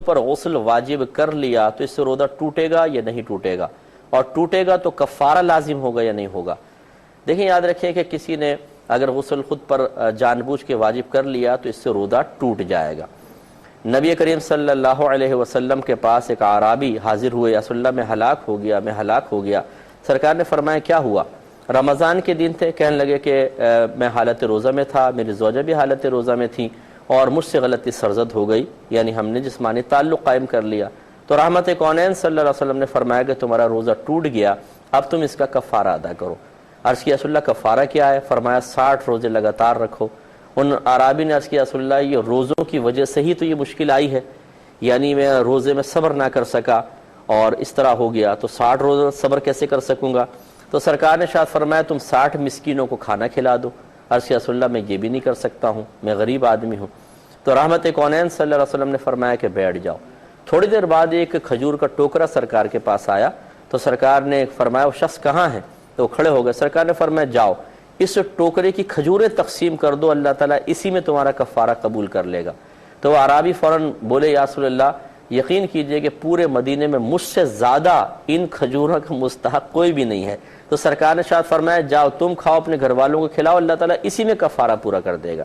اوپر غسل واجب کر لیا تو اس سے روزہ ٹوٹے گا یا نہیں ٹوٹے گا، اور ٹوٹے گا تو کفارہ لازم ہوگا یا نہیں ہوگا؟ دیکھیں یاد رکھیں کہ کسی نے اگر غسل خود پر جان بوجھ کے واجب کر لیا تو اس سے روزہ ٹوٹ جائے گا۔ نبی کریم صلی اللہ علیہ وسلم کے پاس ایک اعرابی حاضر ہوئے، یا رسول اللہ میں ہلاک ہو گیا۔ سرکار نے فرمایا کیا ہوا؟ رمضان کے دن تھے، کہنے لگے کہ میں حالت روزہ میں تھا، میری زوجہ بھی حالت روزہ میں تھی، اور مجھ سے غلطی سرزد ہو گئی، یعنی ہم نے جسمانی تعلق قائم کر لیا۔ تو رحمت کونین صلی اللہ علیہ وسلم نے فرمایا کہ تمہارا روزہ ٹوٹ گیا، اب تم اس کا کفارہ ادا کرو۔ عرض کیا رسول اللہ کفارہ کیا ہے؟ فرمایا 60 روزے لگاتار رکھو۔ ان اعرابی نے عرض کیا رسول اللہ یہ روزوں کی وجہ سے ہی تو یہ مشکل آئی ہے، یعنی میں روزے میں صبر نہ کر سکا اور اس طرح ہو گیا، تو 60 روزہ صبر کیسے کر سکوں گا؟ تو سرکار نے شاید فرمایا تم 60 مسکینوں کو کھانا کھلا دو۔ عرض کیا رسول اللہ میں یہ بھی نہیں کر سکتا ہوں، میں غریب آدمی ہوں۔ تو رحمت کونین صلی اللہ علیہ وسلم نے فرمایا کہ بیٹھ جاؤ۔ تھوڑی دیر بعد ایک کھجور کا ٹوکرا سرکار کے پاس آیا، تو سرکار نے فرمایا وہ شخص کہاں ہے؟ تو وہ کھڑے ہو گئے۔ سرکار نے فرمایا جاؤ اس ٹوکرے کی کھجوریں تقسیم کر دو، اللہ تعالیٰ اسی میں تمہارا کفارہ قبول کر لے گا۔ تو وہ اعرابی فوراً بولے یا رسول اللہ یقین کیجئے کہ پورے مدینے میں مجھ سے زیادہ ان کھجوروں کا مستحق کوئی بھی نہیں ہے۔ تو سرکار نے شاید فرمایا جاؤ تم کھاؤ، اپنے گھر والوں کو کھلاؤ، اللہ تعالیٰ اسی میں کفارہ پورا کر دے گا۔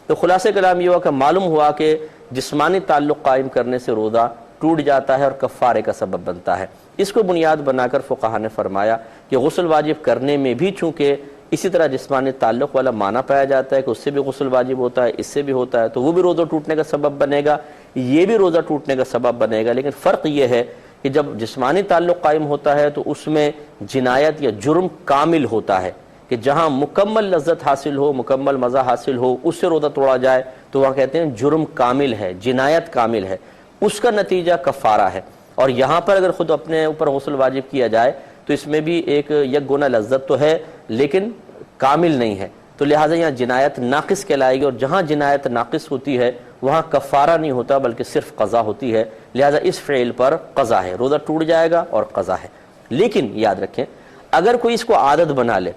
تو خلاصہ کلام یہ ہوا کہ معلوم ہوا کہ جسمانی تعلق قائم کرنے سے روزہ ٹوٹ جاتا ہے اور کفارے کا سبب بنتا ہے۔ اس کو بنیاد بنا کر فقہا نے فرمایا کہ غسل واجب کرنے میں بھی چونکہ اسی طرح جسمانی تعلق والا معنی پایا جاتا ہے کہ اس سے بھی غسل واجب ہوتا ہے، اس سے بھی ہوتا ہے، تو وہ بھی روزہ ٹوٹنے کا سبب بنے گا، یہ بھی روزہ ٹوٹنے کا سبب بنے گا۔ لیکن فرق یہ ہے کہ جب جسمانی تعلق قائم ہوتا ہے تو اس میں جنایت یا جرم کامل ہوتا ہے، کہ جہاں مکمل لذت حاصل ہو، مکمل مزہ حاصل ہو، اس سے روزہ توڑا جائے تو وہاں کہتے ہیں جرم کامل ہے، جنایت کامل ہے، اس کا نتیجہ کفارہ ہے۔ اور یہاں پر اگر خود اپنے اوپر غسل واجب کیا جائے تو اس میں بھی ایک یک گنا لذت تو ہے لیکن کامل نہیں ہے، تو لہٰذا یہاں جنایت ناقص کہلائے گی، اور جہاں جنایت ناقص ہوتی ہے وہاں کفارہ نہیں ہوتا بلکہ صرف قضا ہوتی ہے، لہٰذا اس فعل پر قضا ہے، روزہ ٹوٹ جائے گا اور قضا ہے۔ لیکن یاد رکھیں اگر کوئی اس کو عادت بنا لے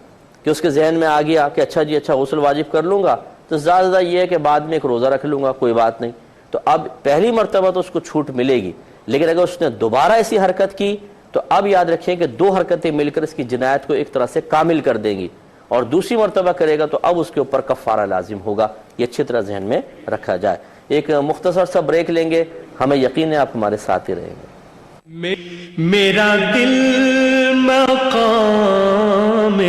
کہ اس کے ذہن میں آ گیا کہ اچھا جی اچھا غسل واجب کر لوں گا تو زیادہ یہ ہے کہ بعد میں ایک روزہ رکھ لوں گا، کوئی بات نہیں، تو اب پہلی مرتبہ تو اس کو چھوٹ ملے گی، لیکن اگر اس نے دوبارہ ایسی حرکت کی تو اب یاد رکھیں کہ 2 حرکتیں مل کر اس کی جنایت کو ایک طرح سے کامل کر دیں گی، اور دوسری مرتبہ کرے گا تو اب اس کے اوپر کفارہ لازم ہوگا۔ یہ اچھی طرح ذہن میں رکھا جائے۔ ایک مختصر سا بریک لیں گے، ہمیں یقین ہے آپ ہمارے ساتھ ہی رہیں گے۔ میرا دل مقام